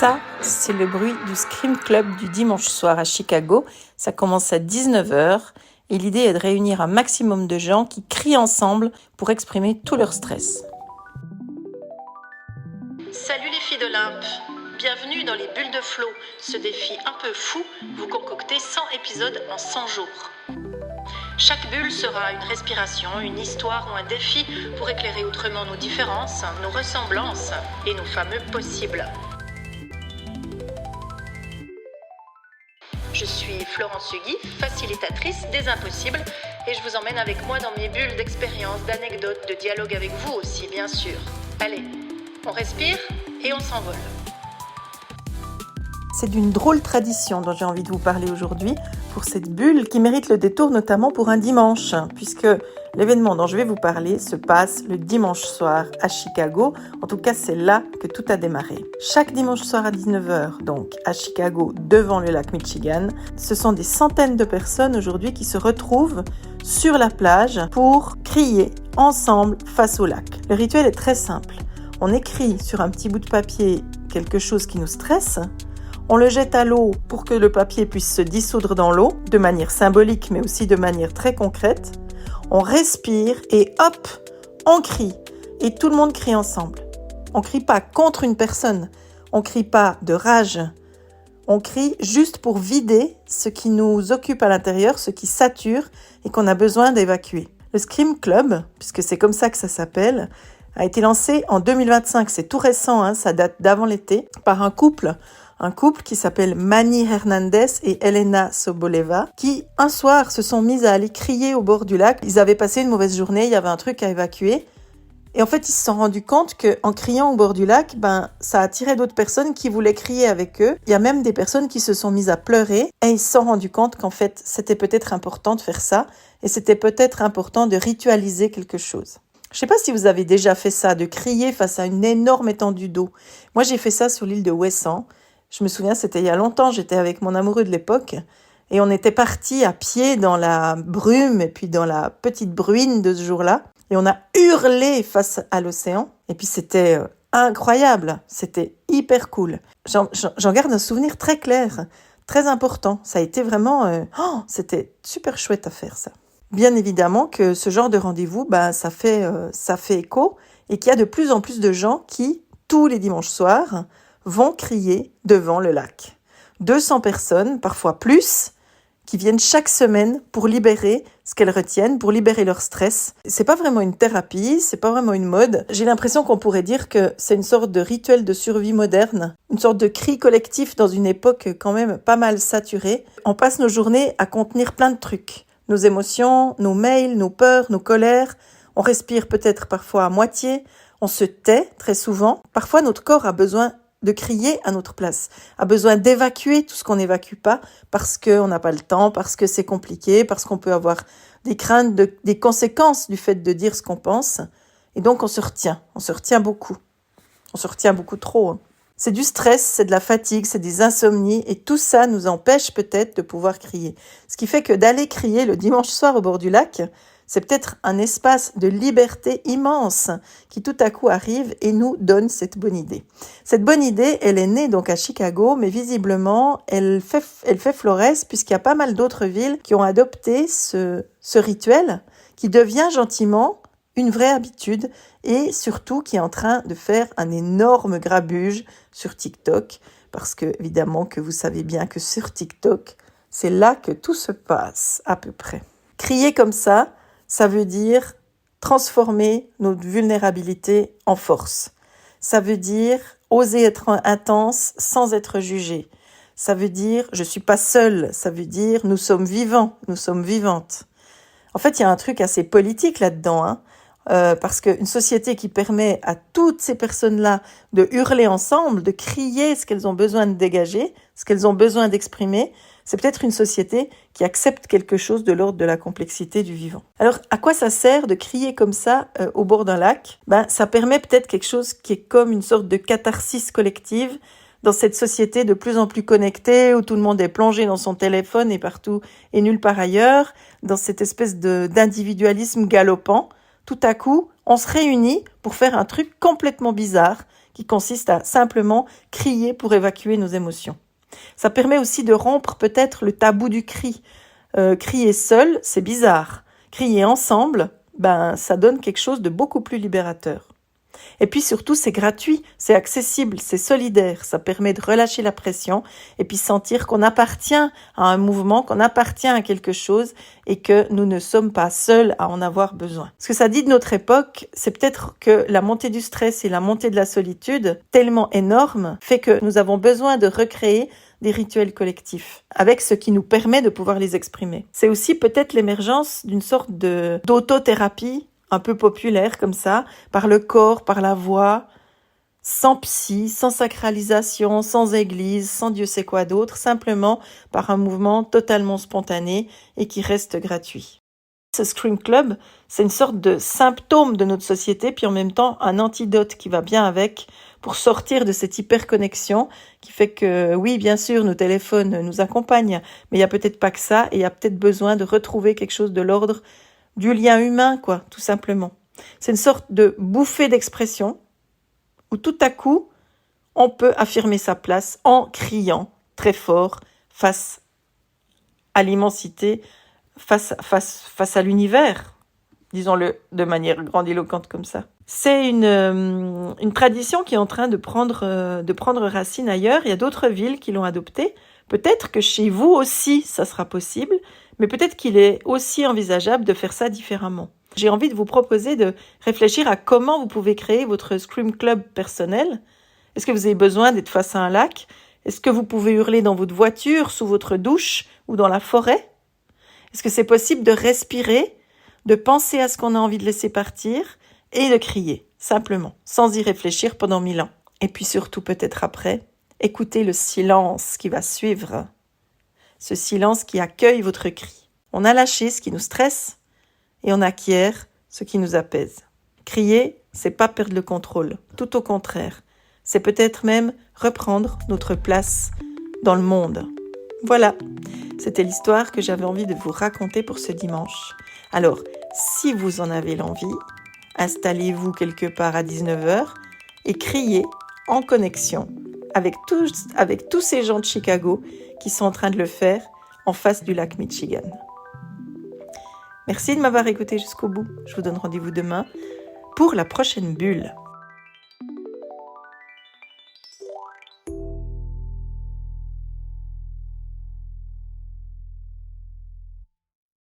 Ça, c'est le bruit du Scream Club du dimanche soir à Chicago. Ça commence à 19h et l'idée est de réunir un maximum de gens qui crient ensemble pour exprimer tout leur stress. Salut les filles d'Olympe, bienvenue dans les bulles de flow, ce défi un peu fou, vous concoctez 100 épisodes en 100 jours. Chaque bulle sera une respiration, une histoire ou un défi pour éclairer autrement nos différences, nos ressemblances et nos fameux possibles. Je suis Florence Hugui, facilitatrice des impossibles, et je vous emmène avec moi dans mes bulles d'expériences, d'anecdotes, de dialogue avec vous aussi, bien sûr. Allez, on respire et on s'envole. C'est d'une drôle tradition dont j'ai envie de vous parler aujourd'hui pour cette bulle qui mérite le détour notamment pour un dimanche, puisque l'événement dont je vais vous parler se passe le dimanche soir à Chicago. En tout cas, c'est là que tout a démarré. Chaque dimanche soir à 19h, donc à Chicago, devant le lac Michigan, ce sont des centaines de personnes aujourd'hui qui se retrouvent sur la plage pour crier ensemble face au lac. Le rituel est très simple. On écrit sur un petit bout de papier quelque chose qui nous stresse. On le jette à l'eau pour que le papier puisse se dissoudre dans l'eau, de manière symbolique mais aussi de manière très concrète. On respire et hop, on crie. Et tout le monde crie ensemble. On ne crie pas contre une personne, on ne crie pas de rage. On crie juste pour vider ce qui nous occupe à l'intérieur, ce qui sature et qu'on a besoin d'évacuer. Le Scream Club, puisque c'est comme ça que ça s'appelle, a été lancé en 2025. C'est tout récent, ça date d'avant l'été, par un couple qui s'appelle Manny Hernandez et Elena Soboleva, qui un soir se sont mis à aller crier au bord du lac. Ils avaient passé une mauvaise journée, il y avait un truc à évacuer. Et en fait, ils se sont rendus compte qu'en criant au bord du lac, ça attirait d'autres personnes qui voulaient crier avec eux. Il y a même des personnes qui se sont mises à pleurer et ils se sont rendus compte qu'en fait, c'était peut-être important de faire ça et c'était peut-être important de ritualiser quelque chose. Je ne sais pas si vous avez déjà fait ça, de crier face à une énorme étendue d'eau. Moi, j'ai fait ça sur l'île de Ouessant. Je me souviens, c'était il y a longtemps, j'étais avec mon amoureux de l'époque et on était partis à pied dans la brume et puis dans la petite bruine de ce jour-là et on a hurlé face à l'océan et puis c'était incroyable, c'était hyper cool. J'en garde un souvenir très clair, très important. Ça a été vraiment, c'était super chouette à faire ça. Bien évidemment que ce genre de rendez-vous, ça fait écho et qu'il y a de plus en plus de gens qui, tous les dimanches soirs, vont crier devant le lac. 200 personnes, parfois plus, qui viennent chaque semaine pour libérer ce qu'elles retiennent, pour libérer leur stress. C'est pas vraiment une thérapie, c'est pas vraiment une mode. J'ai l'impression qu'on pourrait dire que c'est une sorte de rituel de survie moderne, une sorte de cri collectif dans une époque quand même pas mal saturée. On passe nos journées à contenir plein de trucs. Nos émotions, nos mails, nos peurs, nos colères. On respire peut-être parfois à moitié. On se tait très souvent. Parfois, notre corps a besoin de crier à notre place, a besoin d'évacuer tout ce qu'on n'évacue pas parce qu'on n'a pas le temps, parce que c'est compliqué, parce qu'on peut avoir des craintes des conséquences du fait de dire ce qu'on pense. Et donc, on se retient beaucoup. On se retient beaucoup trop. C'est du stress, c'est de la fatigue, c'est des insomnies et tout ça nous empêche peut-être de pouvoir crier. Ce qui fait que d'aller crier le dimanche soir au bord du lac, c'est peut-être un espace de liberté immense qui tout à coup arrive et nous donne cette bonne idée. Cette bonne idée, elle est née donc à Chicago, mais visiblement, elle fait florès puisqu'il y a pas mal d'autres villes qui ont adopté ce rituel qui devient gentiment une vraie habitude et surtout qui est en train de faire un énorme grabuge sur TikTok parce que évidemment que vous savez bien que sur TikTok, c'est là que tout se passe à peu près. Crier comme ça veut dire transformer notre vulnérabilité en force. Ça veut dire oser être intense sans être jugé. Ça veut dire je suis pas seule. Ça veut dire nous sommes vivants, nous sommes vivantes. En fait, il y a un truc assez politique là-dedans, parce qu'une société qui permet à toutes ces personnes-là de hurler ensemble, de crier ce qu'elles ont besoin de dégager, ce qu'elles ont besoin d'exprimer, c'est peut-être une société qui accepte quelque chose de l'ordre de la complexité du vivant. Alors, à quoi ça sert de crier comme ça au bord d'un lac ? Ça permet peut-être quelque chose qui est comme une sorte de catharsis collective dans cette société de plus en plus connectée, où tout le monde est plongé dans son téléphone et partout et nulle part ailleurs, dans cette espèce d'individualisme galopant. Tout à coup, on se réunit pour faire un truc complètement bizarre qui consiste à simplement crier pour évacuer nos émotions. Ça permet aussi de rompre peut-être le tabou du cri. Crier seul, c'est bizarre. Crier ensemble, ça donne quelque chose de beaucoup plus libérateur. Et puis surtout, c'est gratuit, c'est accessible, c'est solidaire. Ça permet de relâcher la pression et puis sentir qu'on appartient à un mouvement, qu'on appartient à quelque chose et que nous ne sommes pas seuls à en avoir besoin. Ce que ça dit de notre époque, c'est peut-être que la montée du stress et la montée de la solitude, tellement énorme, fait que nous avons besoin de recréer des rituels collectifs, avec ce qui nous permet de pouvoir les exprimer. C'est aussi peut-être l'émergence d'une sorte d'autothérapie un peu populaire comme ça, par le corps, par la voix, sans psy, sans sacralisation, sans église, sans Dieu sait quoi d'autre, simplement par un mouvement totalement spontané et qui reste gratuit. Ce Scream Club, c'est une sorte de symptôme de notre société, puis en même temps un antidote qui va bien avec pour sortir de cette hyperconnexion qui fait que, oui, bien sûr, nos téléphones nous accompagnent, mais il n'y a peut-être pas que ça, et il y a peut-être besoin de retrouver quelque chose de l'ordre du lien humain, tout simplement. C'est une sorte de bouffée d'expression où tout à coup, on peut affirmer sa place en criant très fort face à l'immensité, face à l'univers, disons-le de manière grandiloquente comme ça. C'est une tradition qui est en train de prendre racine ailleurs. Il y a d'autres villes qui l'ont adoptée. Peut-être que chez vous aussi, ça sera possible, mais peut-être qu'il est aussi envisageable de faire ça différemment. J'ai envie de vous proposer de réfléchir à comment vous pouvez créer votre Scream Club personnel. Est-ce que vous avez besoin d'être face à un lac? Est-ce que vous pouvez hurler dans votre voiture, sous votre douche ou dans la forêt? Est-ce que c'est possible de respirer, de penser à ce qu'on a envie de laisser partir et de crier, simplement, sans y réfléchir pendant 1000 ans? Et puis surtout, peut-être après, écoutez le silence qui va suivre. Ce silence qui accueille votre cri. On a lâché ce qui nous stresse et on acquiert ce qui nous apaise. Crier, c'est pas perdre le contrôle, tout au contraire. C'est peut-être même reprendre notre place dans le monde. Voilà, c'était l'histoire que j'avais envie de vous raconter pour ce dimanche. Alors, si vous en avez l'envie, installez-vous quelque part à 19h et criez en connexion avec tous ces gens de Chicago qui sont en train de le faire en face du lac Michigan. Merci de m'avoir écouté jusqu'au bout. Je vous donne rendez-vous demain pour la prochaine bulle.